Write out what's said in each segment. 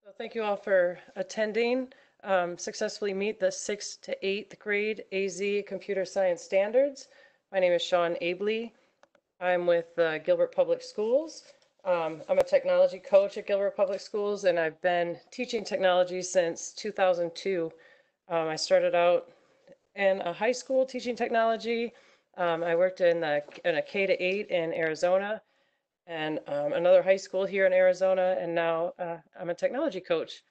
So thank you all for attending. Successfully meet the 6th to 8th grade AZ Computer Science Standards. My name is Sean Abley. I'm with Gilbert Public Schools. I'm a technology coach at Gilbert Public Schools, and I've been teaching technology since 2002. I started out in a high school teaching technology. I worked in a K-8 in Arizona, and another high school here in Arizona, and now I'm a technology coach.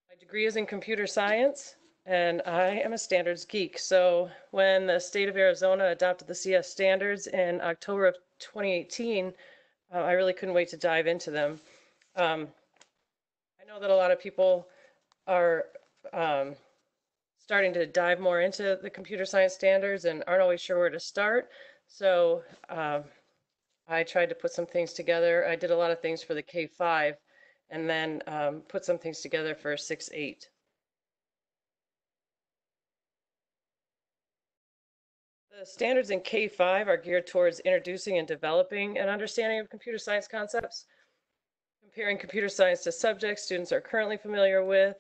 My degree is in computer science, and I am a standards geek. So when the state of Arizona adopted the CS standards in October of 2018, I really couldn't wait to dive into them. I know that a lot of people are starting to dive more into the computer science standards and aren't always sure where to start. So I tried to put some things together. I did a lot of things for the K-5 and then put some things together for 6-8. The standards in K-5 are geared towards introducing and developing an understanding of computer science concepts, comparing computer science to subjects students are currently familiar with,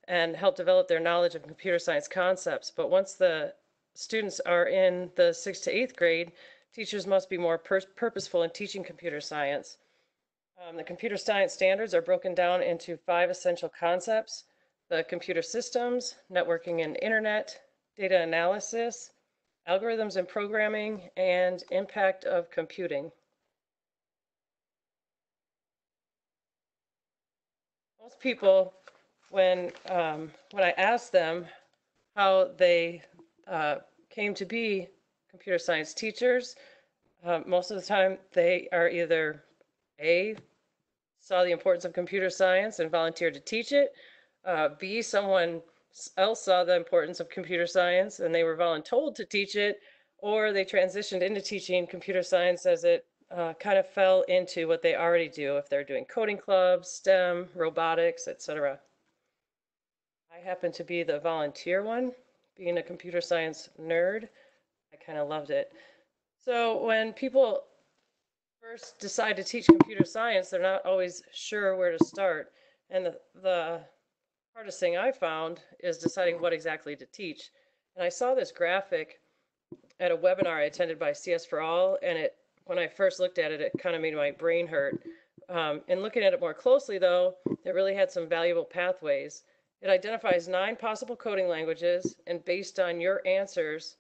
and help develop their knowledge of computer science concepts. But once the students are in the 6th to 8th grade, teachers must be more purposeful in teaching computer science. The computer science standards are broken down into 5 essential concepts: the computer systems, networking and internet, data analysis, algorithms and programming, and impact of computing. Most people, when I ask them how they came to be computer science teachers, most of the time they are either A, saw the importance of computer science and volunteered to teach it, B, someone else saw the importance of computer science and they were voluntold to teach it, or they transitioned into teaching computer science as it kind of fell into what they already do if they're doing coding clubs, STEM, robotics, etc. I happen to be the volunteer one. Being a computer science nerd, I kind of loved it. So when people first decide to teach computer science, they're not always sure where to start. And the hardest thing I found is deciding what exactly to teach. And I saw this graphic at a webinar I attended by CS for All, and when I first looked at it, it kind of made my brain hurt. In looking at it more closely, though, it really had some valuable pathways. It identifies 9 possible coding languages, and based on your answers,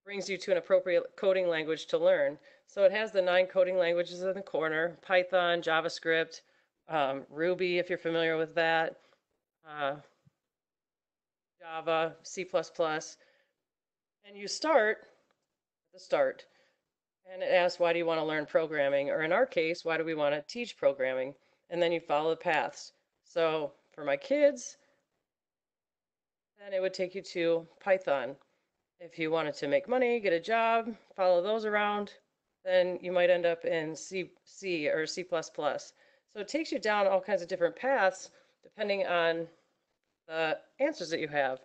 brings you to an appropriate coding language to learn. So it has the 9 coding languages in the corner: Python, JavaScript, Ruby, if you're familiar with that, Java, C++. And you start at the start. And it asks, why do you want to learn programming? Or in our case, why do we want to teach programming? And then you follow the paths. So for my kids, then it would take you to Python. If you wanted to make money, get a job, follow those around, then you might end up in C or C++. So it takes you down all kinds of different paths depending on the answers that you have.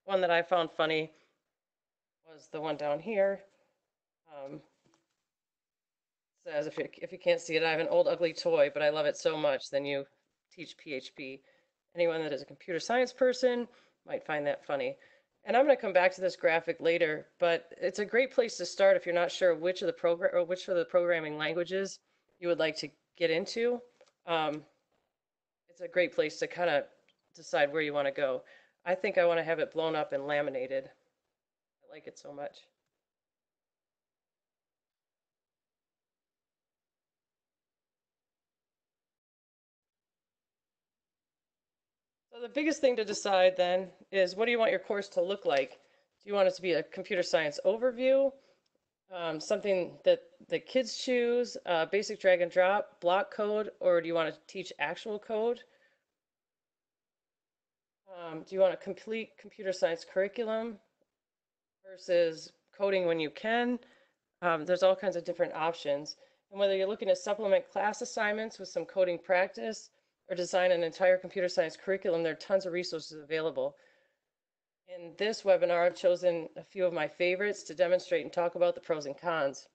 One that I found funny was the one down here. Says, if you can't see it, I have an old ugly toy, but I love it so much, then you teach PHP. Anyone that is a computer science person might find that funny. And I'm going to come back to this graphic later, but it's a great place to start if you're not sure which of the programming languages you would like to get into. It's a great place to kind of decide where you want to go. I think I want to have it blown up and laminated. I like it so much. So the biggest thing to decide then is, what do you want your course to look like? Do you want it to be a computer science overview, something that the kids choose, basic drag and drop, block code, or do you want to teach actual code? Do you want a complete computer science curriculum versus coding when you can? There's all kinds of different options. And whether you're looking to supplement class assignments with some coding practice or design an entire computer science curriculum, there are tons of resources available. In this webinar, I've chosen a few of my favorites to demonstrate and talk about the pros and cons.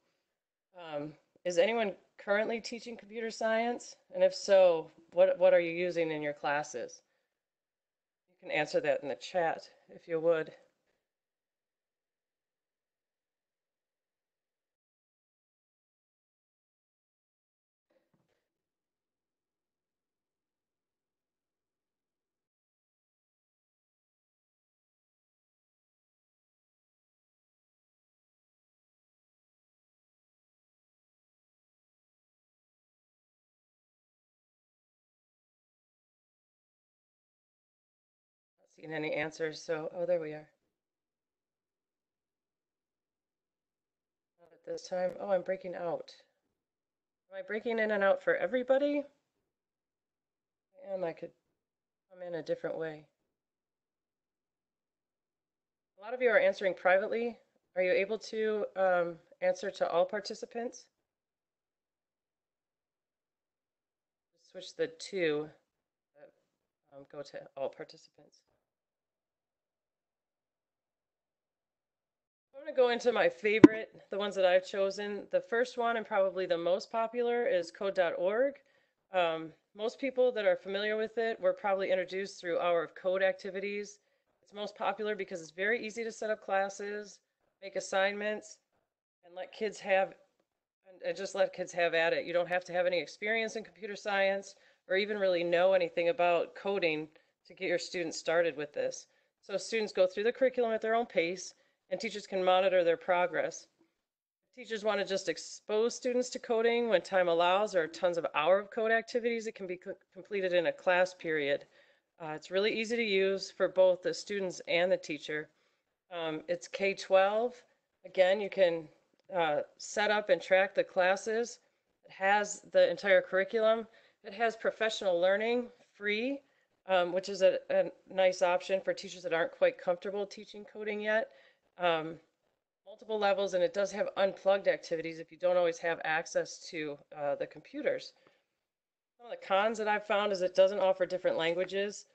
Is anyone currently teaching computer science? And if so, what are you using in your classes? You can answer that in the chat if you would. Not seeing any answers, so, oh, there we are. Not at this time. Oh, I'm breaking out. Am I breaking in and out for everybody? I could come in a different way. A lot of you are answering privately. Are you able to answer to all participants? Switch the two, go to all participants. I'm going to go into my favorite, the ones that I've chosen. The first one, and probably the most popular, is Code.org. Most people that are familiar with it were probably introduced through Hour of Code activities. It's most popular because it's very easy to set up classes, make assignments, and let kids have, and just let kids have at it. You don't have to have any experience in computer science or even really know anything about coding to get your students started with this. So students go through the curriculum at their own pace, and teachers can monitor their progress. If teachers want to just expose students to coding when time allows, there are tons of hour of code activities that can be completed in a class period. It's really easy to use for both the students and the teacher. It's K-12. Again, you can set up and track the classes. It has the entire curriculum. It has professional learning free, which is a nice option for teachers that aren't quite comfortable teaching coding yet. Multiple levels, and it does have unplugged activities if you don't always have access to the computers. Some of the cons that I've found is it doesn't offer different languages.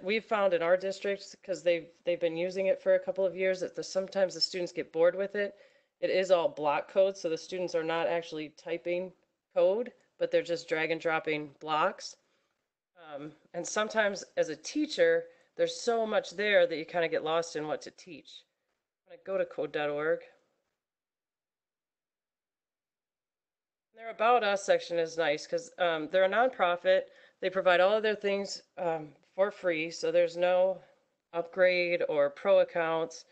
We've found in our districts, because they've been using it for a couple of years, that sometimes the students get bored with it. It is all block code, so the students are not actually typing code, but they're just drag and dropping blocks. And sometimes as a teacher, there's so much there that you kind of get lost in what to teach. I'm going to go to code.org. Their About Us section is nice because they're a nonprofit. They provide all of their things for free, so there's no upgrade or pro accounts.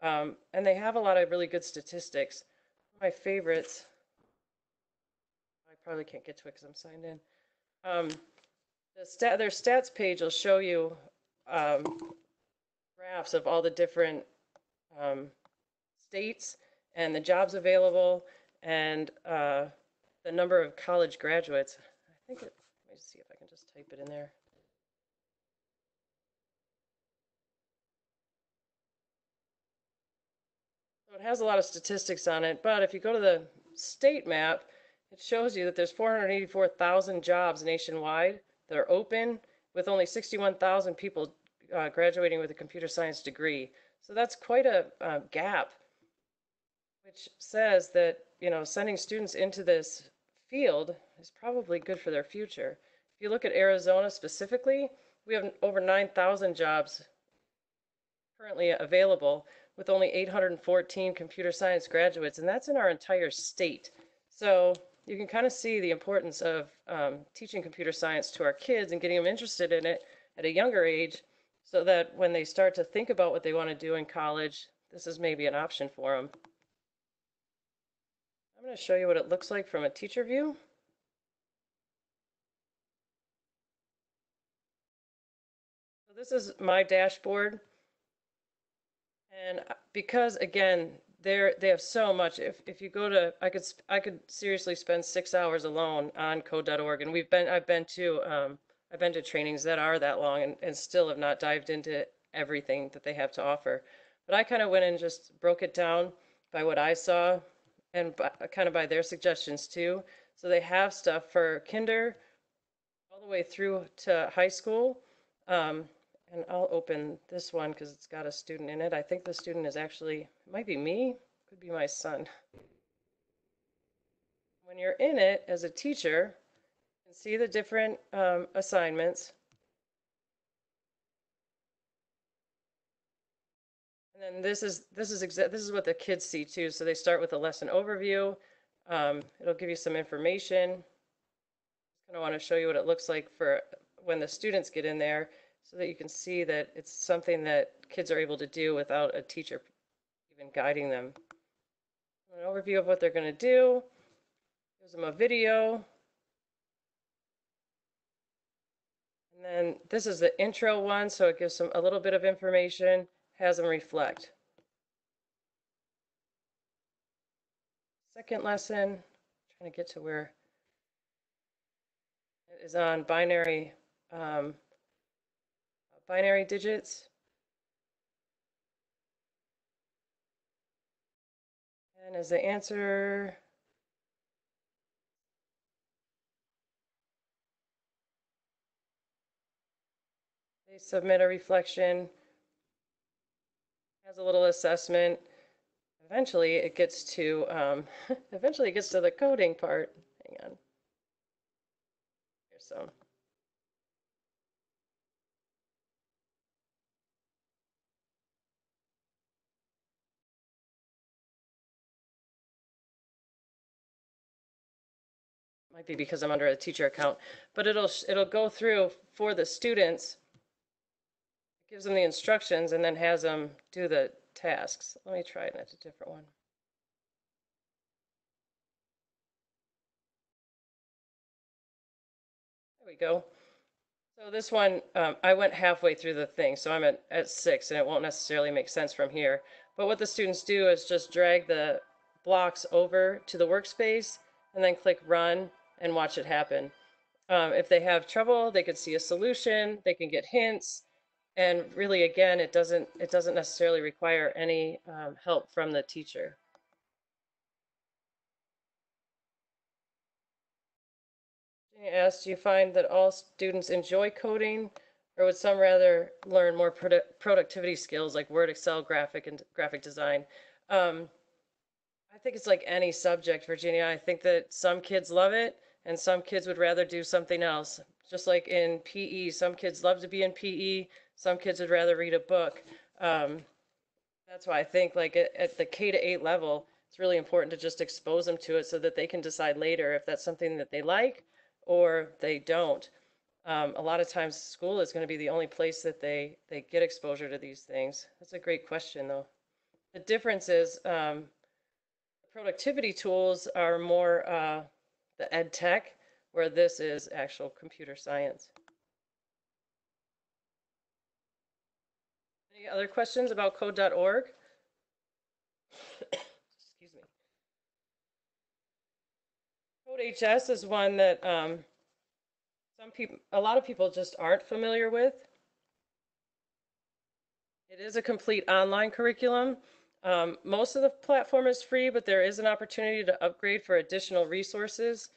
And they have a lot of really good statistics. My favorites, I probably can't get to it because I'm signed in. Their stats page will show you graphs of all the different states and the jobs available and the number of college graduates. Let me see if I can just type it in there. So it has a lot of statistics on it, but if you go to the state map, it shows you that there's 484,000 jobs nationwide that are open, with only 61,000 people graduating with a computer science degree. So that's quite a gap, which says that, sending students into this field is probably good for their future. If you look at Arizona specifically, we have over 9,000 jobs currently available with only 814 computer science graduates, and that's in our entire state. So you can kind of see the importance of teaching computer science to our kids and getting them interested in it at a younger age, so that when they start to think about what they want to do in college, this is maybe an option for them. I'm going to show you what it looks like from a teacher view. So this is my dashboard. And because, again, they have so much. If you go to, I could seriously spend 6 hours alone on code.org, and I've been to trainings that are that long and still have not dived into everything that they have to offer. But I kind of went and just broke it down by what I saw and kind of by their suggestions too. So they have stuff for kinder all the way through to high school. And I'll open this one because it's got a student in it. I think the student is actually, it might be me, could be my son. when you're in it as a teacher, you can see the different assignments. And then this is what the kids see too. So they start with a lesson overview. It'll give you some information. I want to show you what it looks like for when the students get in there, so that you can see that it's something that kids are able to do without a teacher even guiding them. An overview of what they're going to do. Gives them a video. And then this is the intro one, so it gives them a little bit of information, has them reflect. Second lesson, trying to get to where it is on binary digits. And as the answer, they submit a reflection, has a little assessment. Eventually it gets to the coding part. Hang on. Here's some. Might be because I'm under a teacher account, but it'll go through for the students. It gives them the instructions and then has them do the tasks. Let me try it. That's a different one. There we go. So this one, I went halfway through the thing, so I'm at 6, and it won't necessarily make sense from here. But what the students do is just drag the blocks over to the workspace and then click run and watch it happen. If they have trouble, they can see a solution, they can get hints, and really, again, it doesn't necessarily require any help from the teacher. Jenny asked, do you find that all students enjoy coding, or would some rather learn more productivity skills like Word, Excel, graphic design? I think it's like any subject, Virginia. I think that some kids love it and some kids would rather do something else. Just like in PE, some kids love to be in PE, some kids would rather read a book. That's why I think like at the K to 8 level, it's really important to just expose them to it so that they can decide later if that's something that they like or they don't. A lot of times school is going to be the only place that they get exposure to these things. That's a great question though. The difference is productivity tools are more the ed tech, where this is actual computer science. Any other questions about Code.org? Excuse me. CodeHS is one that a lot of people just aren't familiar with. It is a complete online curriculum. Most of the platform is free, but there is an opportunity to upgrade for additional resources.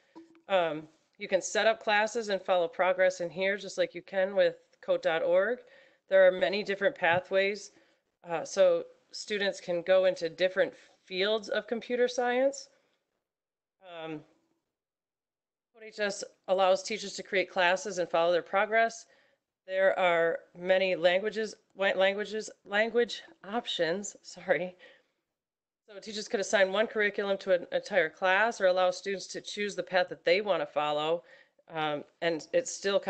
You can set up classes and follow progress in here just like you can with Code.org. There are many different pathways, so students can go into different fields of computer science. CodeHS allows teachers to create classes and follow their progress. There are many language options, sorry. So teachers could assign one curriculum to an entire class or allow students to choose the path that they want to follow. And it still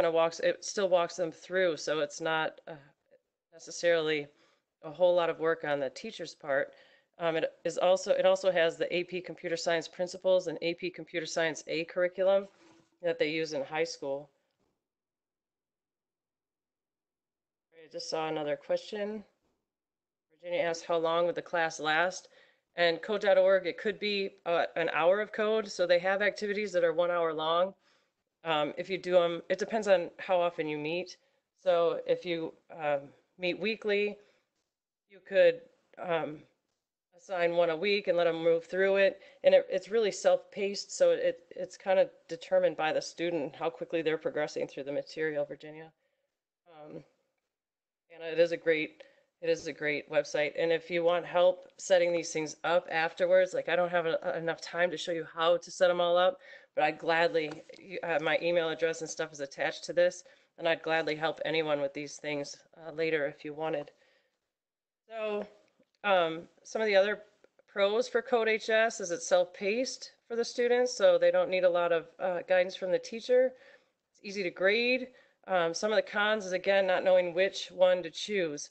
walks them through. So it's not necessarily a whole lot of work on the teacher's part. It also has the AP Computer Science Principles and AP Computer Science A curriculum that they use in high school. I just saw another question. Virginia asked, how long would the class last? And Code.org, it could be an hour of code. So they have activities that are 1 hour long. If you do them, it depends on how often you meet. So if you meet weekly, you could assign one a week and let them move through it. And it's really self-paced, so it's kind of determined by the student how quickly they're progressing through the material, Virginia. And it is a great It is a great website. And if you want help setting these things up afterwards, like I don't have enough time to show you how to set them all up, but I'd gladly, my email address and stuff is attached to this, and I'd gladly help anyone with these things later if you wanted. So some of the other pros for CodeHS is it's self-paced for the students, so they don't need a lot of guidance from the teacher. It's easy to grade. Some of the cons is, again, not knowing which one to choose.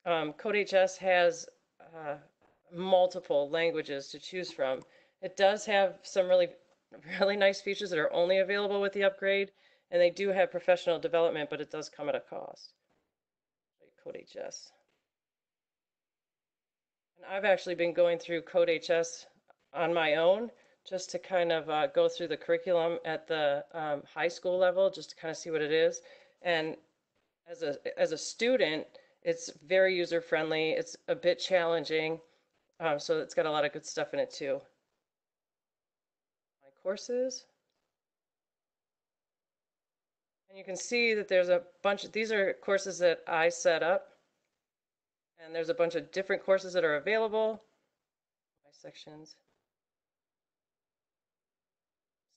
CodeHS has multiple languages to choose from. It does have some really nice features that are only available with the upgrade, and they do have professional development, but it does come at a cost. CodeHS. And I've actually been going through CodeHS on my own just to kind of go through the curriculum at the high school level, just to kind of see what it is. And as a student, it's very user friendly. It's a bit challenging, so it's got a lot of good stuff in it too. My courses. And you can see that there's a bunch of, these are courses that I set up. And there's a bunch of different courses that are available. My sections.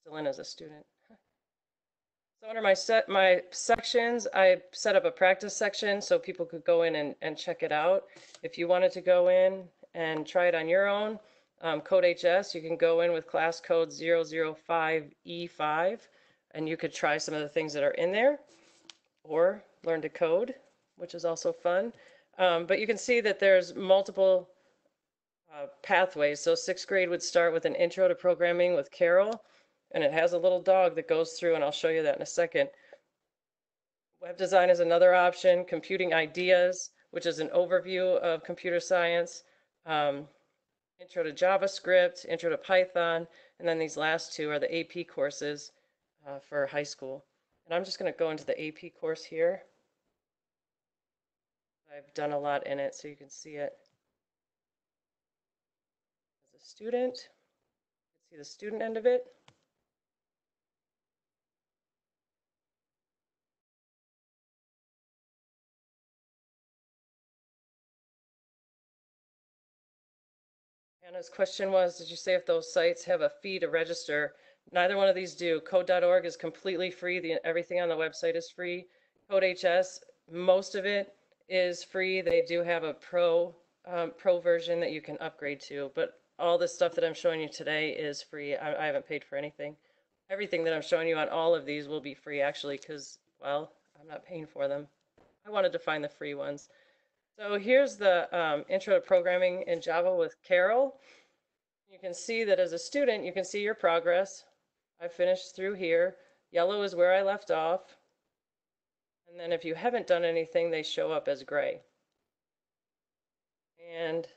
Still in as a student. So under my sections, I set up a practice section so people could go in and check it out. If you wanted to go in and try it on your own, CodeHS, you can go in with class code 005E5, and you could try some of the things that are in there, or learn to code, which is also fun. But you can see that there's multiple pathways. So 6th grade would start with an intro to programming with Carol, and it has a little dog that goes through, and I'll show you that in a second. Web design is another option. Computing ideas, which is an overview of computer science. Intro to JavaScript, intro to Python, and then these last two are the AP courses for high school. And I'm just going to go into the AP course here. I've done a lot in it so you can see it. As a student, you can see the student end of it. Anna's question was, did you say if those sites have a fee to register? Neither one of these do. Code.org is completely free. Everything on the website is free. CodeHS, most of it is free. They do have a pro version that you can upgrade to, but all this stuff that I'm showing you today is free. I haven't paid for anything. Everything that I'm showing you on all of these will be free, actually, because, well, I'm not paying for them. I wanted to find the free ones. So here's the intro to programming in Java with Carol. You can see that as a student, you can see your progress. I finished through here. Yellow is where I left off. And then if you haven't done anything, they show up as gray. And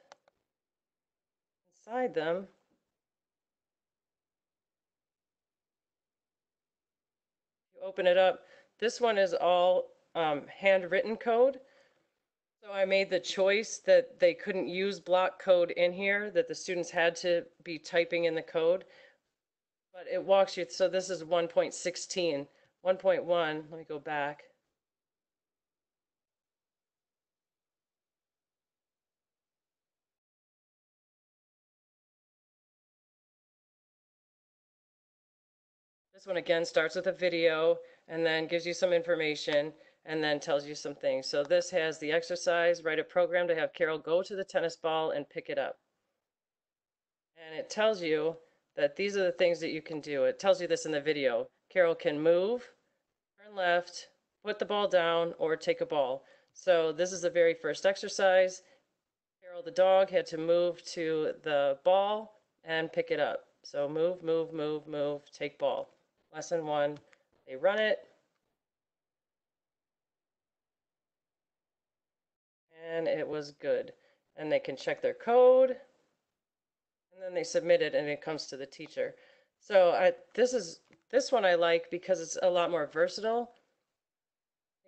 inside them, you open it up. This one is all handwritten code. So I made the choice that they couldn't use block code in here, that the students had to be typing in the code. But it walks you, so this is 1.16. 1.1, let me go back. This one again starts with a video and then gives you some information and then tells you some things. So this has the exercise, write a program to have Carol go to the tennis ball and pick it up. And it tells you that these are the things that you can do. It tells you this in the video. Carol can move, turn left, put the ball down, or take a ball. So this is the very first exercise. Carol the dog had to move to the ball and pick it up. So move, move, move, move, take ball. Lesson 1, they run it. And it was good. And they can check their code. And then they submit it and it comes to the teacher. So this one I like because it's a lot more versatile.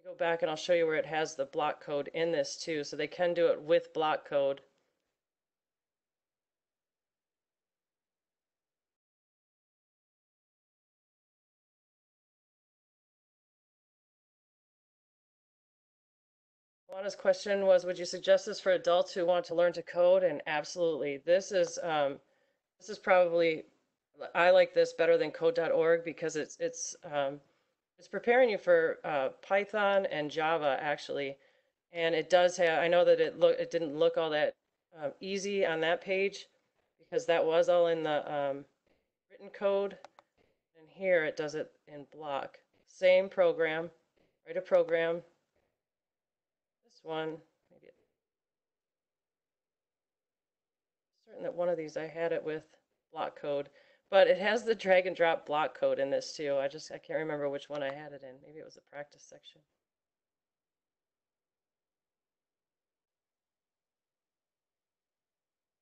Go back and I'll show you where it has the block code in this too. So they can do it with block code. Lana's question was, would you suggest this for adults who want to learn to code? And absolutely, this is probably, I like this better than Code.org because it's preparing you for Python and Java actually, and it does have. I know that it didn't look all that easy on that page because that was all in the written code, and here it does it in block. Same program, write a program. This one, maybe it's certain that one of these I had it with block code, but it has the drag and drop block code in this too. I can't remember which one I had it in. Maybe it was the practice section.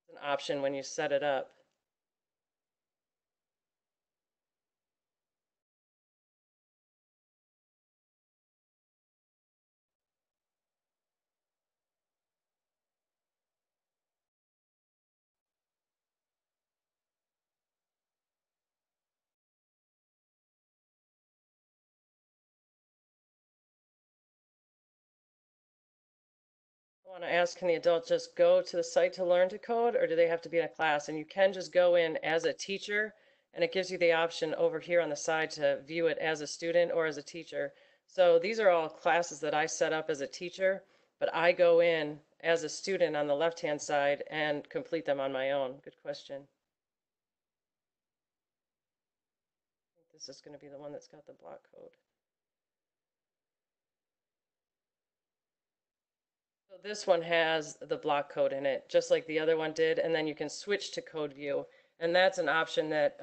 It's an option when you set it up. I want to ask, can the adult just go to the site to learn to code, or do they have to be in a class? And you can just go in as a teacher, and it gives you the option over here on the side to view it as a student or as a teacher. So these are all classes that I set up as a teacher, but I go in as a student on the left-hand side and complete them on my own. Good question. I think this is going to be the one that's got the block code. So this one has the block code in it, just like the other one did, and then you can switch to code view, and that's an option that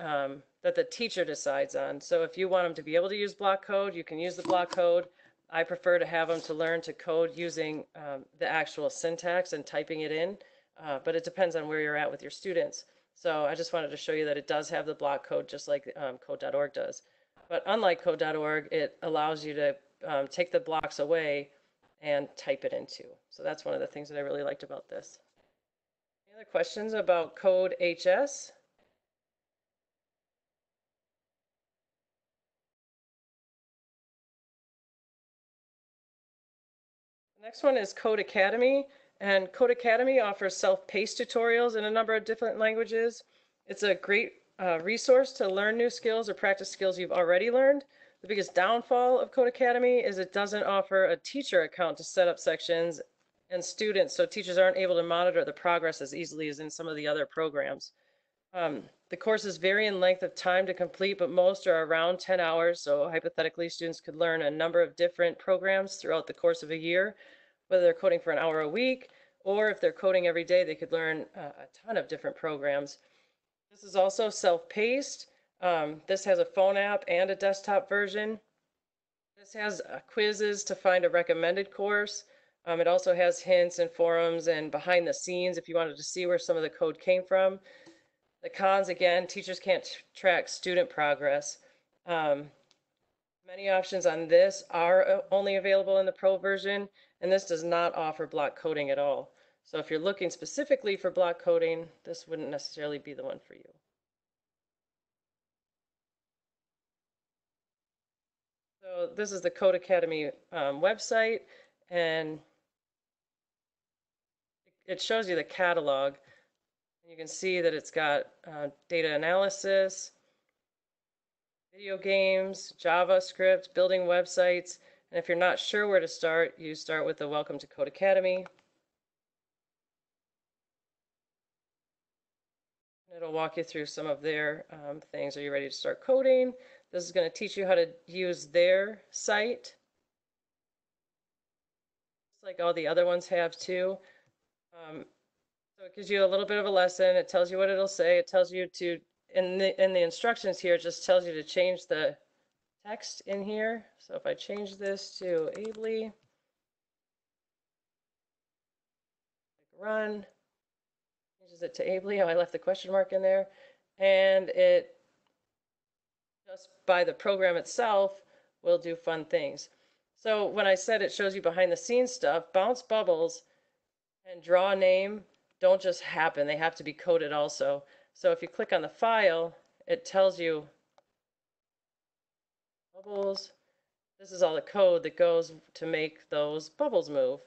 that the teacher decides on. So if you want them to be able to use block code, you can use the block code. I prefer to have them to learn to code using the actual syntax and typing it in, but it depends on where you're at with your students. So I just wanted to show you that it does have the block code just like Code.org does. But unlike Code.org, it allows you to take the blocks away and type it into. So that's one of the things that I really liked about this. Any other questions about Code HS? The next one is Code Academy, and Code Academy offers self-paced tutorials in a number of different languages. It's a great resource to learn new skills or practice skills you've already learned. The biggest downfall of Code Academy is it doesn't offer a teacher account to set up sections and students, so teachers aren't able to monitor the progress as easily as in some of the other programs. The courses vary in length of time to complete, but most are around 10 hours. So hypothetically, students could learn a number of different programs throughout the course of a year, whether they're coding for an hour a week, or if they're coding every day, they could learn a ton of different programs. This is also self-paced. This has a phone app and a desktop version. This has quizzes to find a recommended course. It also has hints and forums and behind the scenes if you wanted to see where some of the code came from. The cons, again, teachers can't track student progress. Many options on this are only available in the Pro version, and this does not offer block coding at all. So if you're looking specifically for block coding, this wouldn't necessarily be the one for you. So this is the Code Academy website, and it shows you the catalog. You can see that it's got data analysis, video games, JavaScript, building websites, and if you're not sure where to start, you start with the Welcome to Code Academy. It'll walk you through some of their things. Are you ready to start coding? This is going to teach you how to use their site, just like all the other ones have too. So it gives you a little bit of a lesson. It tells you what it'll say. It tells you to, in the instructions here, it just tells you to change the text in here. So if I change this to ably, run, changes it to ably. Oh, I left the question mark in there. And it, just by the program itself, will do fun things. So when I said it shows you behind the scenes stuff, bounce bubbles and draw a name don't just happen. They have to be coded also. So if you click on the file, it tells you bubbles. This is all the code that goes to make those bubbles move.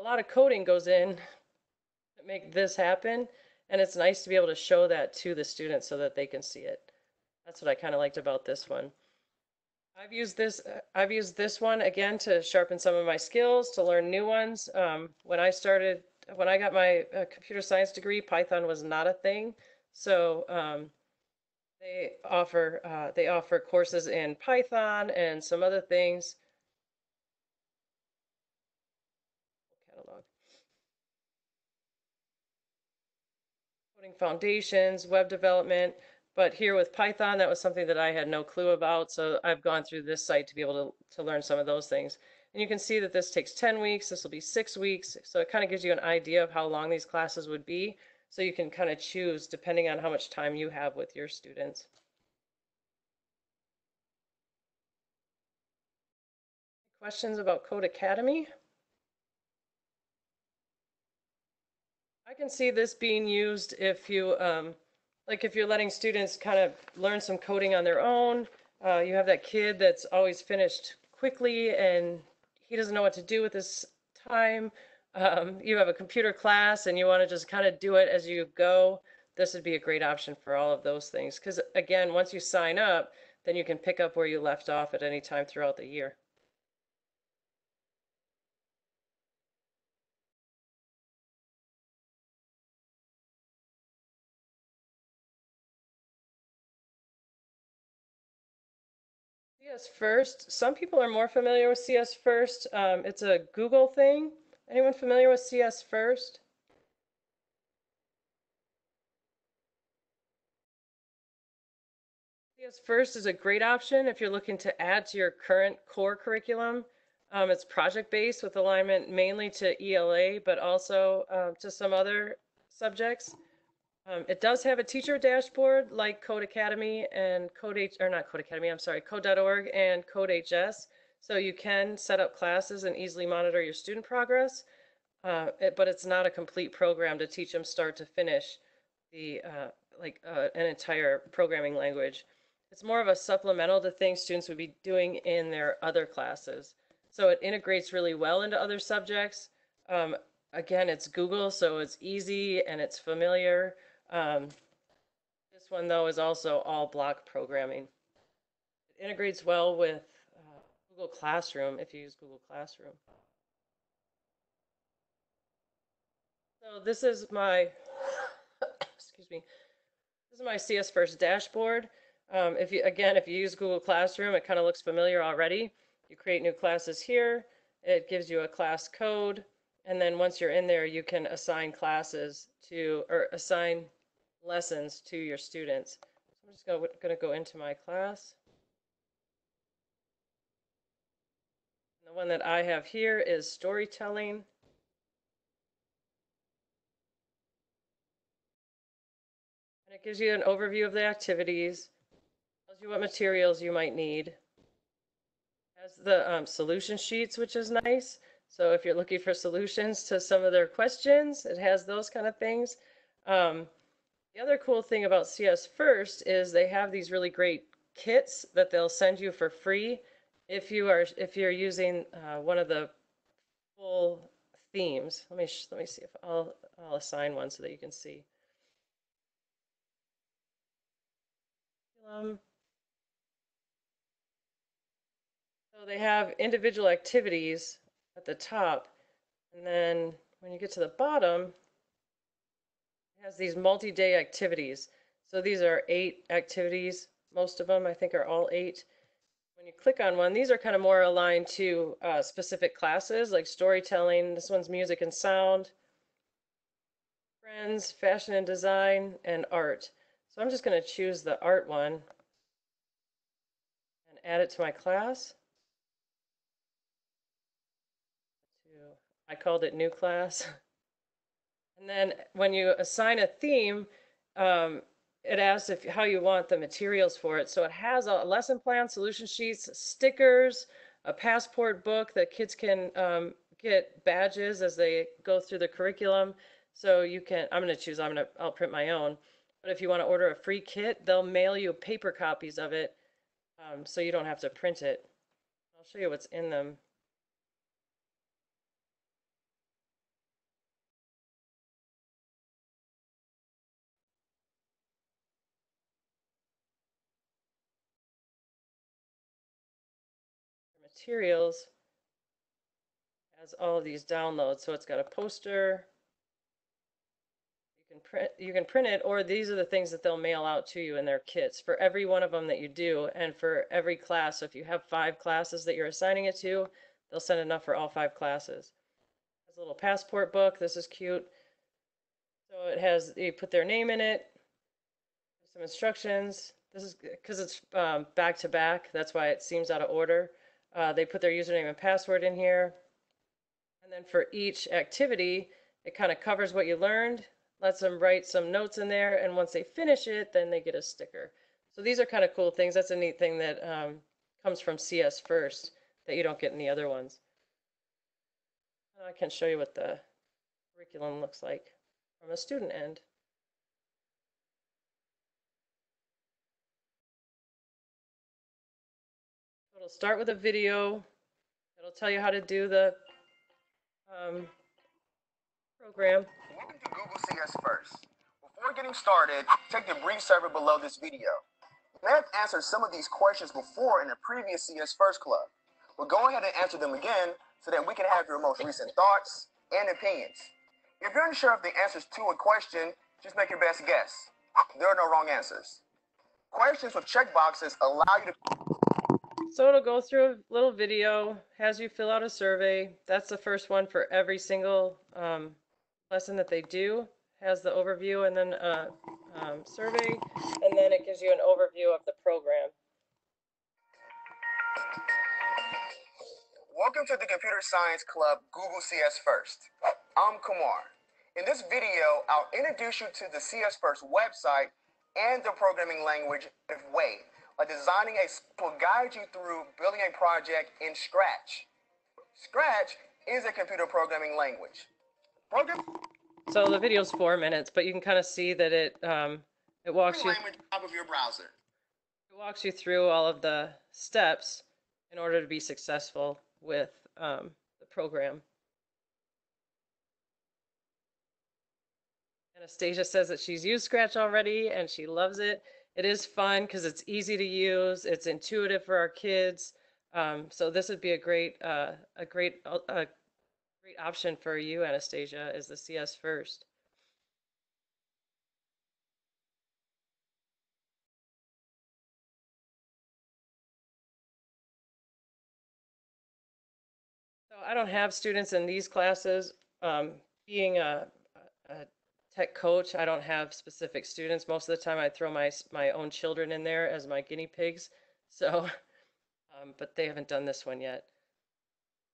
A lot of coding goes in to make this happen, and it's nice to be able to show that to the students so that they can see it. That's what I kind of liked about this one. I've used this one again to sharpen some of my skills, to learn new ones. When I got my computer science degree, Python was not a thing. So they offer courses in Python and some other things. Catalog. Coding foundations, web development. But here with Python, that was something that I had no clue about. So I've gone through this site to be able to learn some of those things. And you can see that this takes 10 weeks. This will be 6 weeks. So it kind of gives you an idea of how long these classes would be. So you can kind of choose depending on how much time you have with your students. Questions about Code Academy? I can see this being used if you, like if you're letting students kind of learn some coding on their own. You have that kid that's always finished quickly and he doesn't know what to do with his time. You have a computer class and you want to just kind of do it as you go. This would be a great option for all of those things. Because again, once you sign up, then you can pick up where you left off at any time throughout the year. CS First. Some people are more familiar with CS First. It's a Google thing. Anyone familiar with CS First? CS First is a great option if you're looking to add to your current core curriculum. It's project-based with alignment mainly to ELA, but also to some other subjects. It does have a teacher dashboard like Code Academy and or not Code Academy, I'm sorry, Codeorg and CodeHS. So you can set up classes and easily monitor your student progress, but it's not a complete program to teach them start to finish an entire programming language. It's more of a supplemental to things students would be doing in their other classes. So it integrates really well into other subjects. Again, it's Google, so it's easy and it's familiar. This one, though, is also all block programming. It integrates well with Google Classroom if you use Google Classroom. So this is my, excuse me, this is my CS First dashboard. If you use Google Classroom, it kind of looks familiar already. You create new classes here. It gives you a class code. And then once you're in there, you can assign classes to, or assign lessons to your students. So I'm just going to go into my class. And the one that I have here is storytelling. And it gives you an overview of the activities, tells you what materials you might need. It has the solution sheets, which is nice. So if you're looking for solutions to some of their questions, it has those kind of things. The other cool thing about CS First is they have these really great kits that they'll send you for free if you're using one of the full themes. Let me see if I'll assign one so that you can see. So they have individual activities at the top, and then when you get to the bottom, it has these multi-day activities. So these are 8 activities. Most of them, I think, are all 8. When you click on one, these are kind of more aligned to specific classes like storytelling. This one's music and sound, friends, fashion and design, and art. So I'm just going to choose the art one and add it to my class. I called it new class. And then when you assign a theme, it asks how you want the materials for it. So it has a lesson plan, solution sheets, stickers, a passport book that kids can get badges as they go through the curriculum. So you can, I'll print my own. But if you want to order a free kit, they'll mail you paper copies of it, so you don't have to print it. I'll show you what's in them. So they have individual activities at the top, and then when you assign a theme, it asks how you want the materials for it. So it has a lesson plan, solution sheets, stickers, a passport book that kids can get badges as they go through the curriculum. So you can, I'm going to choose, I'll print my own. But if you want to order a free kit, they'll mail you paper copies of it, so you don't have to print it. I'll show you what's in them. materials has all of these downloads. So it's got a poster. You can print it, or these are the things that they'll mail out to you in their kits for every one of them that you do, and for every class. So if you have 5 classes that you're assigning it to, they'll send enough for all 5 classes. There's a little passport book. This is cute. So it has, you put their name in it, some instructions. This is because it's back to back. That's why it seems out of order. They put their username and password in here. And then for each activity, it kind of covers what you learned, lets them write some notes in there, and once they finish it, then they get a sticker. So these are kind of cool things. That's a neat thing that comes from CS First that you don't get in the other ones. I can show you what the curriculum looks like from a student end. It'll start with a video. It'll tell you how to do the program. Welcome to Google CS First. Before getting started, take the brief survey below this video. You may have answered some of these questions before in a previous CS First club. We'll go ahead and answer them again so that we can have your most recent thoughts and opinions. If you're unsure of the answers to a question, just make your best guess. There are no wrong answers. Questions with checkboxes allow you to... So it'll go through a little video, has you fill out a survey. That's the first one for every single lesson that they do. Has the overview and then a survey, and then it gives you an overview of the program. Welcome to the Computer Science Club Google CS First. I'm Kumar. In this video, I'll introduce you to the CS First website and the programming language way. Designing will guide you through building a project in Scratch. Scratch is a computer programming language. So the video is 4 minutes, but you can kind of see that it walks you. Language top of your browser. It walks you through all of the steps in order to be successful with the program. Anastasia says that she's used Scratch already and she loves it. It is fun because it's easy to use. It's intuitive for our kids. So this would be a great option for you, Anastasia, is the CS First. So I don't have students in these classes. Being a tech coach, I don't have specific students. Most of the time I throw my own children in there as my guinea pigs. So, but they haven't done this one yet.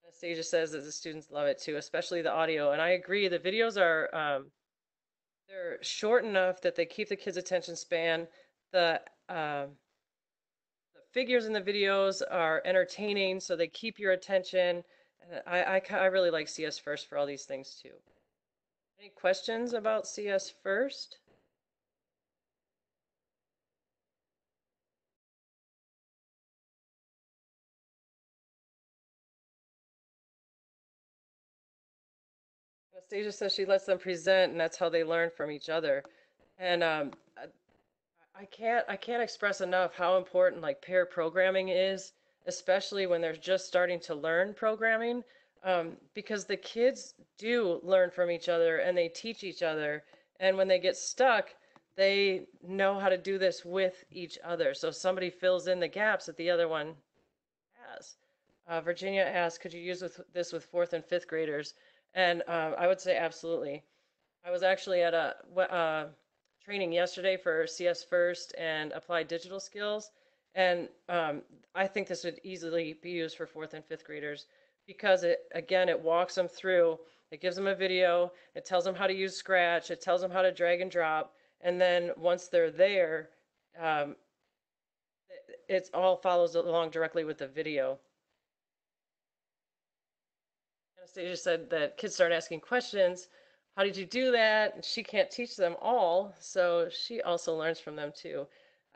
Anastasia says that the students love it too, especially the audio. And I agree, the videos are, they're short enough that they keep the kids' attention span. The figures in the videos are entertaining, so they keep your attention. And I really like CS First for all these things too. Any questions about CS First? Anastasia says she lets them present, and that's how they learn from each other. And I can't express enough how important like pair programming is, especially when they're just starting to learn programming. Because the kids do learn from each other and they teach each other, and when they get stuck, they know how to do this with each other. So somebody fills in the gaps that the other one has. Virginia asked, could you use this with 4th and 5th graders? And I would say absolutely. I was actually at a training yesterday for CS First and Applied Digital Skills, and I think this would easily be used for 4th and 5th graders, because it walks them through. It gives them a video. It tells them how to use Scratch. It tells them how to drag and drop. And then once they're there, it all follows along directly with the video. Anastasia said that kids start asking questions. How did you do that? And she can't teach them all, so she also learns from them too.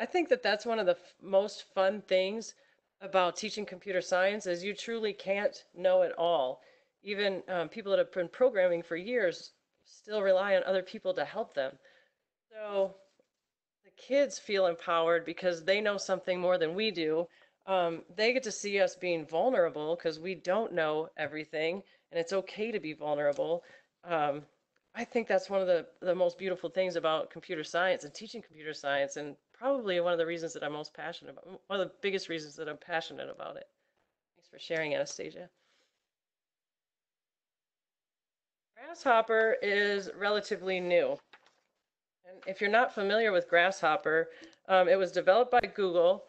I think that that's one of the most fun things about teaching computer science is you truly can't know it all. Even people that have been programming for years still rely on other people to help them. So the kids feel empowered because they know something more than we do. They get to see us being vulnerable because we don't know everything, and it's okay to be vulnerable. Um, I think that's one of the most beautiful things about computer science and teaching computer science, and probably one of the reasons that I'm most passionate about, one of the biggest reasons that I'm passionate about it. Thanks for sharing, Anastasia. Grasshopper is relatively new. And if you're not familiar with Grasshopper, it was developed by Google.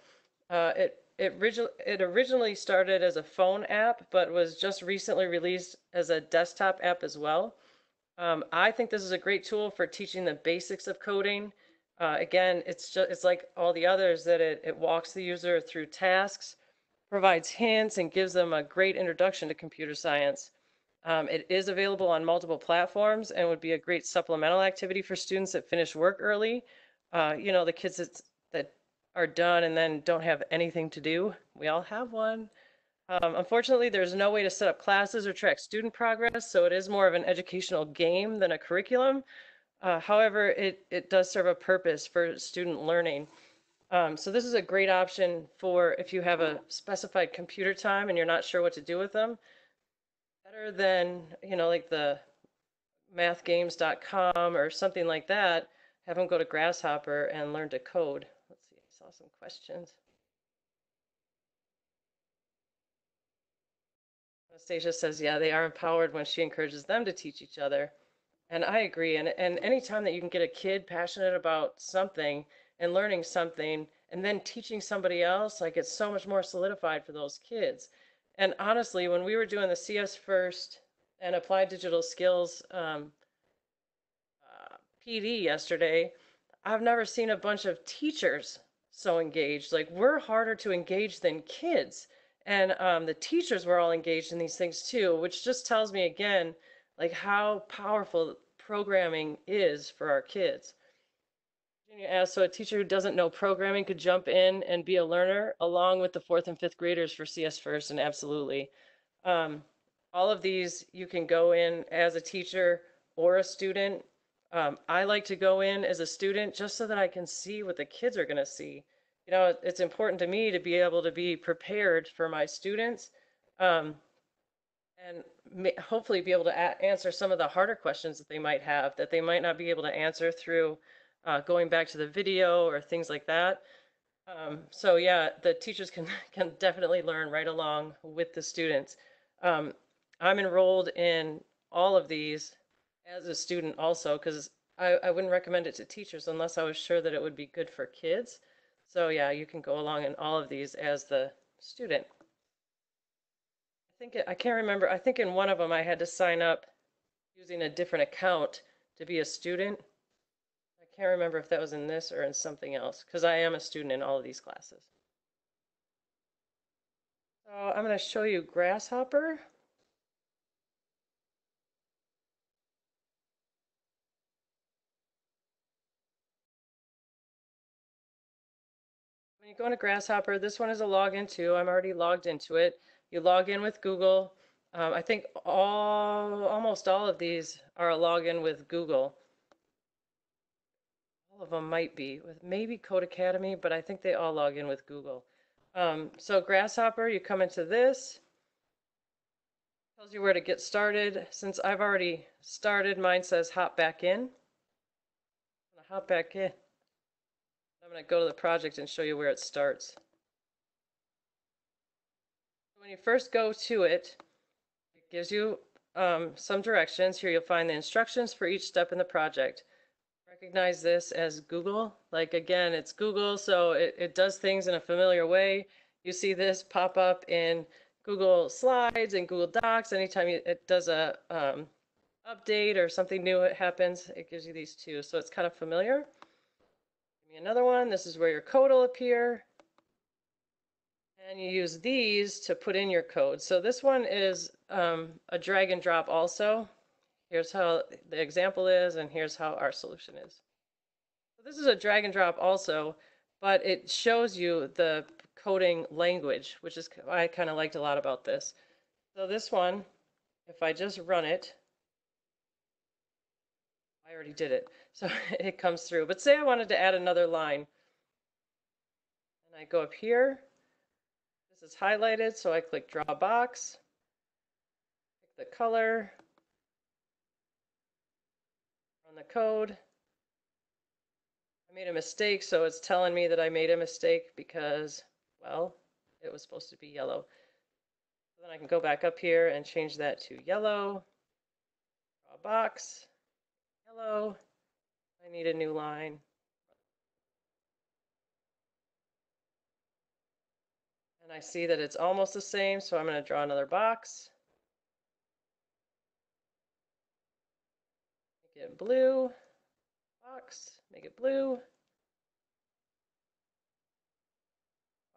It originally started as a phone app, but was just recently released as a desktop app as well. I think this is a great tool for teaching the basics of coding. Again, it's like all the others that it walks the user through tasks, provides hints, and gives them a great introduction to computer science. It is available on multiple platforms and would be a great supplemental activity for students that finish work early. The kids that are done and then don't have anything to do. We all have one. Unfortunately, there's no way to set up classes or track student progress, so it is more of an educational game than a curriculum. However, it does serve a purpose for student learning. So this is a great option for if you have a specified computer time and you're not sure what to do with them. Better than, like the mathgames.com or something like that, have them go to Grasshopper and learn to code. Let's see, I saw some questions. Anastasia says, yeah, they are empowered when she encourages them to teach each other. And I agree. And anytime that you can get a kid passionate about something and learning something and then teaching somebody else, like it's so much more solidified for those kids. And honestly, when we were doing the CS First and Applied Digital Skills PD yesterday, I've never seen a bunch of teachers so engaged. Like we're harder to engage than kids. And the teachers were all engaged in these things too, which just tells me again, like how powerful programming is for our kids. Virginia asked, so a teacher who doesn't know programming could jump in and be a learner along with the fourth and fifth graders for CS First, and absolutely. Um, all of these you can go in as a teacher or a student. I like to go in as a student just so that I can see what the kids are going to see. It's important to me to be able to be prepared for my students, um, and hopefully be able to answer some of the harder questions that they might have that they might not be able to answer through going back to the video or things like that. So yeah, the teachers can can definitely learn right along with the students. Um, I'm enrolled in all of these as a student also because I wouldn't recommend it to teachers unless I was sure that it would be good for kids. So yeah, you can go along in all of these as the student. I can't remember. I think in one of them I had to sign up using a different account to be a student. I can't remember if that was in this or in something else because I am a student in all of these classes. So I'm going to show you Grasshopper. When you go into Grasshopper, this one is a login too. I'm already logged into it. You log in with Google. I think almost all of these are a login with Google. All of them might be with maybe Code Academy, but I think they all log in with Google. So Grasshopper, you come into this. Tells you where to get started. Since I've already started, mine says hop back in. I'm gonna hop back in. I'm gonna go to the project and show you where it starts. When you first go to it, it gives you some directions. Here you'll find the instructions for each step in the project. Recognize this as Google. Like again, it's Google, so it does things in a familiar way. You see this pop up in Google Slides and Google Docs. Anytime it does a update or something new it happens, it gives you these two. So it's kind of familiar. Give me another one. This is where your code will appear. And you use these to put in your code. So this one is a drag and drop also. Here's how the example is, and here's how our solution is. So this is a drag and drop also, but it shows you the coding language, which is I kind of liked a lot about this. So this one, if I just run it, I already did it, so it comes through. But say I wanted to add another line, and I go up here, This is highlighted, so I click draw box, pick the color, run the code. I made a mistake, so it's telling me that I made a mistake because, well, it was supposed to be yellow. So then I can go back up here and change that to yellow, draw box, yellow. I need a new line. And I see that it's almost the same, so I'm going to draw another box. Make it blue. Box. Make it blue.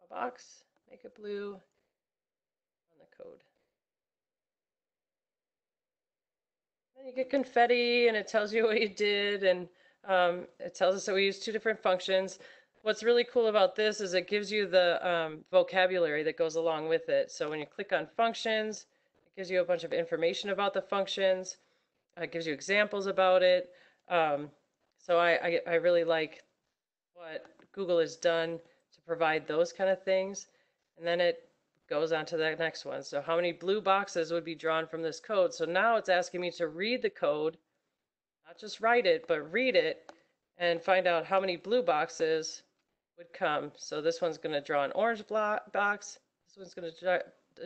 A box. Make it blue. On the code. Then you get confetti, and it tells you what you did, and it tells us that we use two different functions. What's really cool about this is it gives you the vocabulary that goes along with it. So when you click on functions, it gives you a bunch of information about the functions. It gives you examples about it. So I really like what Google has done to provide those kind of things. And then it goes on to the next one. So how many blue boxes would be drawn from this code? So now it's asking me to read the code, not just write it, but read it and find out how many blue boxes would come. So this one's going to draw an orange box. This one's going to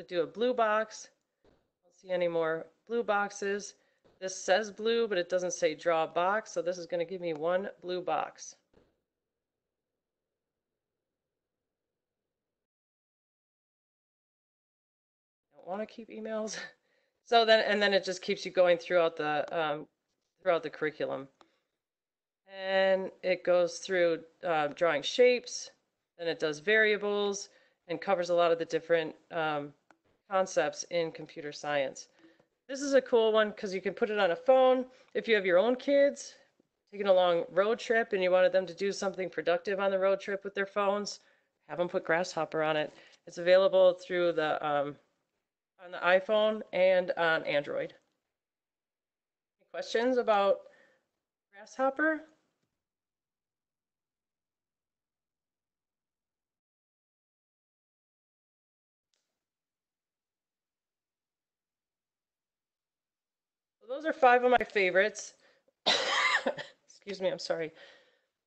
do a blue box. I don't see any more blue boxes. This says blue, but it doesn't say draw box. So this is going to give me one blue box. Don't want to keep emails. So then it just keeps you going throughout the curriculum. And it goes through drawing shapes, then it does variables, and covers a lot of the different concepts in computer science. This is a cool one because you can put it on a phone. If you have your own kids taking a long road trip and you wanted them to do something productive on the road trip with their phones, have them put Grasshopper on it. It's available through the on the iPhone and on Android. Any questions about Grasshopper? Those are 5 of my favorites. Excuse me, I'm sorry.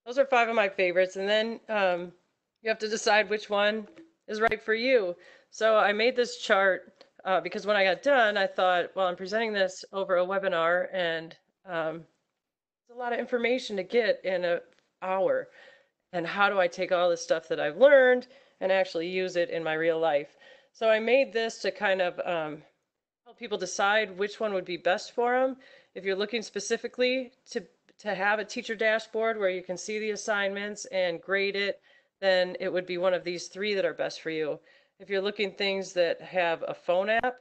Those are 5 of my favorites, and then you have to decide which one is right for you. So I made this chart because when I got done, I thought, well, I'm presenting this over a webinar, and it's a lot of information to get in an hour. And how do I take all this stuff that I've learned and actually use it in my real life? So I made this to kind of help people decide which one would be best for them. If you're looking specifically to have a teacher dashboard where you can see the assignments and grade it, then it would be one of these 3 that are best for you. If you're looking things that have a phone app,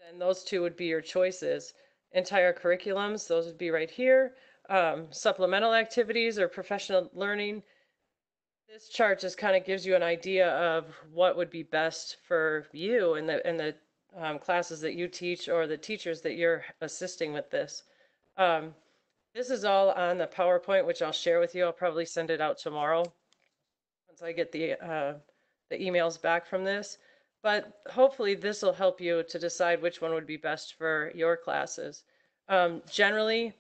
then those 2 would be your choices. Entire curriculums, those would be right here. Supplemental activities or professional learning. This chart just kind of gives you an idea of what would be best for you and the classes that you teach or the teachers that you're assisting with this. This is all on the PowerPoint, which I'll share with you. I'll probably send it out tomorrow once I get the emails back from this. But hopefully this will help you to decide which one would be best for your classes. Generally,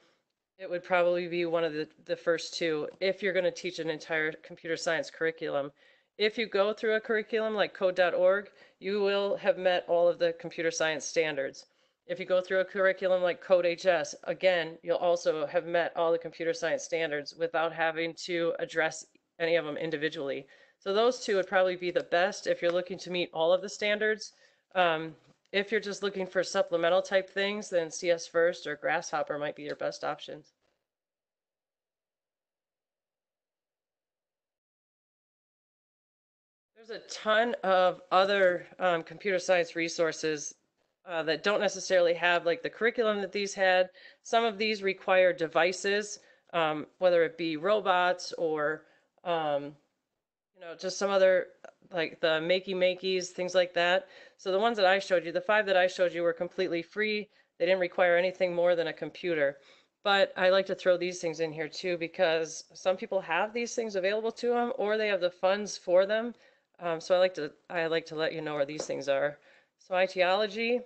it would probably be one of the first 2 if you're going to teach an entire computer science curriculum. If you go through a curriculum like Codeorg, you will have met all of the computer science standards. If you go through a curriculum like CodeHS, again, you'll also have met all the computer science standards without having to address any of them individually. So those 2 would probably be the best if you're looking to meet all of the standards. If you're just looking for supplemental type things, then CS First or Grasshopper might be your best options. There's a ton of other computer science resources that don't necessarily have like the curriculum that these had. Some of these require devices, whether it be robots or just some other like the makeys, things like that. So the ones that I showed you, the 5 that I showed you were completely free. They didn't require anything more than a computer. But I like to throw these things in here too because some people have these things available to them or they have the funds for them. So I like to let you know where these things are. So ITology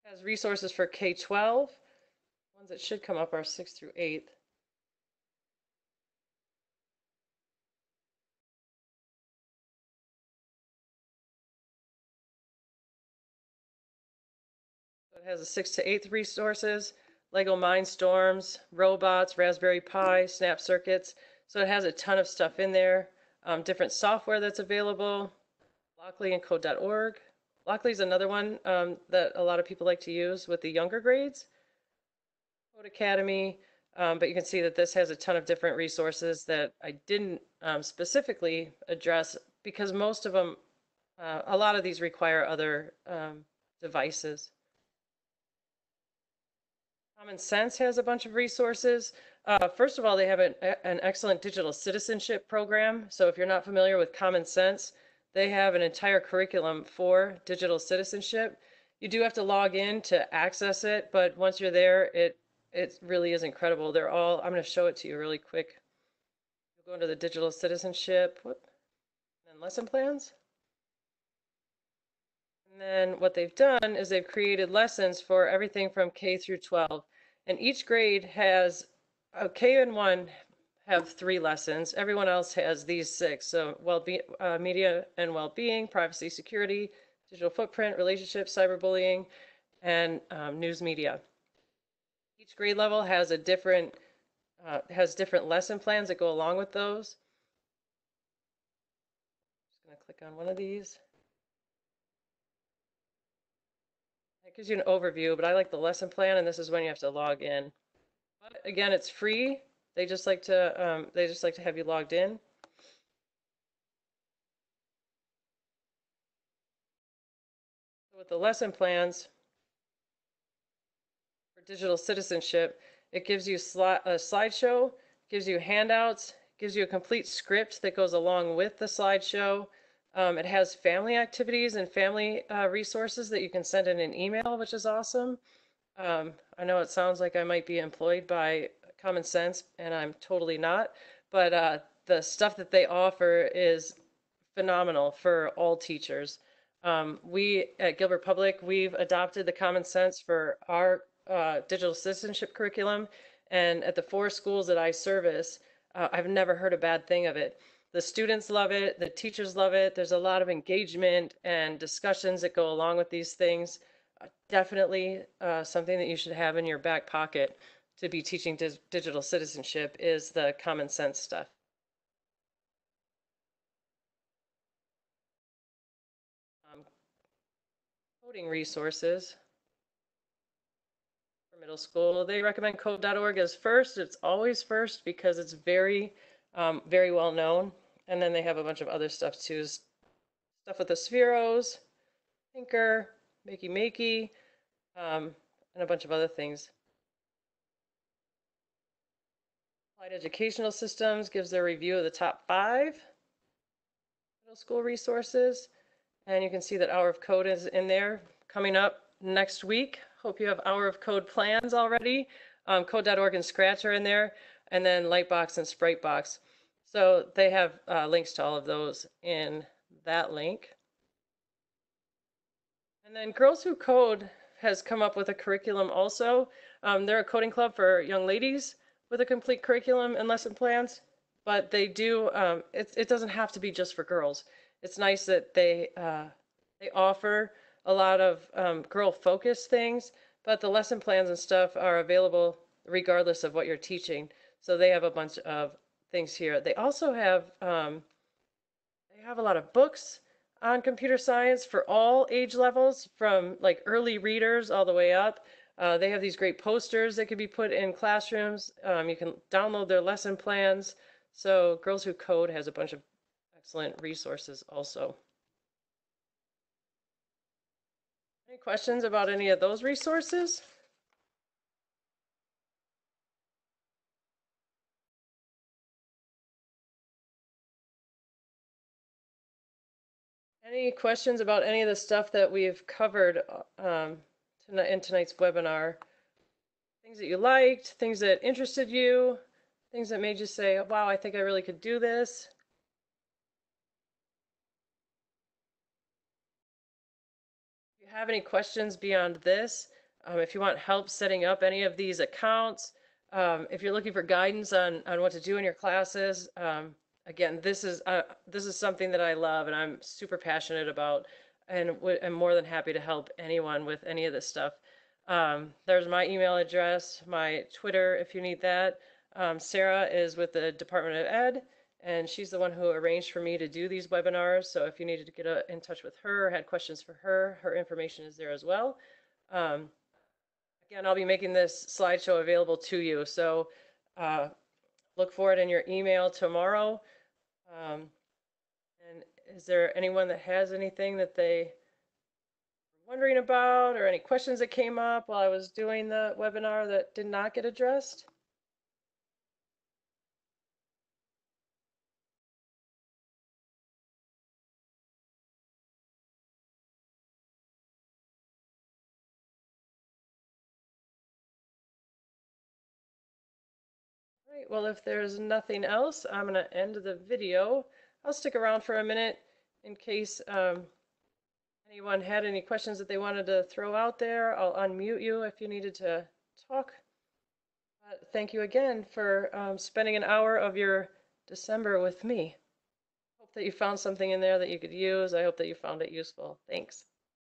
has resources for K-12. Ones that should come up are 6th through 8th. So it has the 6th to 8th resources, Lego Mindstorms, robots, Raspberry Pi, snap circuits. So it has a ton of stuff in there. Different software that's available, Lockly and Code.org. Lockly is another one that a lot of people like to use with the younger grades. Code Academy, but you can see that this has a ton of different resources that I didn't specifically address because most of them, a lot of these require other devices. Common Sense has a bunch of resources. First of all, they have an excellent digital citizenship program. So if you're not familiar with Common Sense, they have an entire curriculum for digital citizenship. You do have to log in to access it, but once you're there, it really is incredible. They're all, I'm going to show it to you really quick. Go into the digital citizenship, and lesson plans. And then what they've done is they've created lessons for everything from K through 12. And each grade has, K and 1 have 3 lessons. Everyone else has these 6. So media and well-being, privacy, security, digital footprint, relationships, cyberbullying, and news media. Each grade level has a different lesson plans that go along with those. I'm just going to click on one of these. It gives you an overview, but I like the lesson plan, and this is when you have to log in. But again, it's free. They just like to have you logged in. So with the lesson plans for digital citizenship, it gives you a slideshow, gives you handouts, gives you a complete script that goes along with the slideshow. It has family activities and family resources that you can send in an email, which is awesome. I know it sounds like I might be employed by Common Sense, and I'm totally not, but the stuff that they offer is phenomenal for all teachers. We at Gilbert Public, we've adopted the Common Sense for our digital citizenship curriculum, and at the 4 schools that I service, I've never heard a bad thing of it. The students love it, the teachers love it. There's a lot of engagement and discussions that go along with these things. Definitely something that you should have in your back pocket to be teaching digital citizenship is the Common Sense stuff. Coding resources for middle school. They recommend Code.org as first. It's always first because it's very, very well known. And then they have a bunch of other stuff too. Stuff with the Spheros, Thinker, Makey, and a bunch of other things. Applied Educational Systems gives their review of the top 5 middle school resources. And you can see that Hour of Code is in there coming up next week. Hope you have Hour of Code plans already. Code.org and Scratch are in there, and then Lightbox and Spritebox. So they have links to all of those in that link. And then Girls Who Code has come up with a curriculum also. They're a coding club for young ladies with a complete curriculum and lesson plans, but they do, it doesn't have to be just for girls. It's nice that they offer a lot of girl-focused things, but the lesson plans and stuff are available regardless of what you're teaching. So they have a bunch of things here. They also have a lot of books on computer science for all age levels, from like early readers all the way up. They have these great posters that could be put in classrooms. You can download their lesson plans. So Girls Who Code has a bunch of excellent resources also. Any questions about any of those resources? Any questions about any of the stuff that we've covered in tonight's webinar? Things that you liked, things that interested you, things that made you say, wow, I think I really could do this? If you have any questions beyond this, if you want help setting up any of these accounts, if you're looking for guidance on what to do in your classes, again, this is something that I love and I'm super passionate about, and I'm more than happy to help anyone with any of this stuff. There's my email address, my Twitter, if you need that. Sarah is with the Department of Ed, and she's the one who arranged for me to do these webinars. So if you needed to get in touch with her, had questions for her, her information is there as well. Again, I'll be making this slideshow available to you. So look for it in your email tomorrow. And is there anyone that has anything that they were wondering about, or any questions that came up while I was doing the webinar that did not get addressed? All right, well, if there's nothing else, I'm going to end the video. I'll stick around for a minute in case anyone had any questions that they wanted to throw out there. I'll unmute you if you needed to talk. Thank you again for spending an hour of your December with me. Hope that you found something in there that you could use. I hope that you found it useful. Thanks.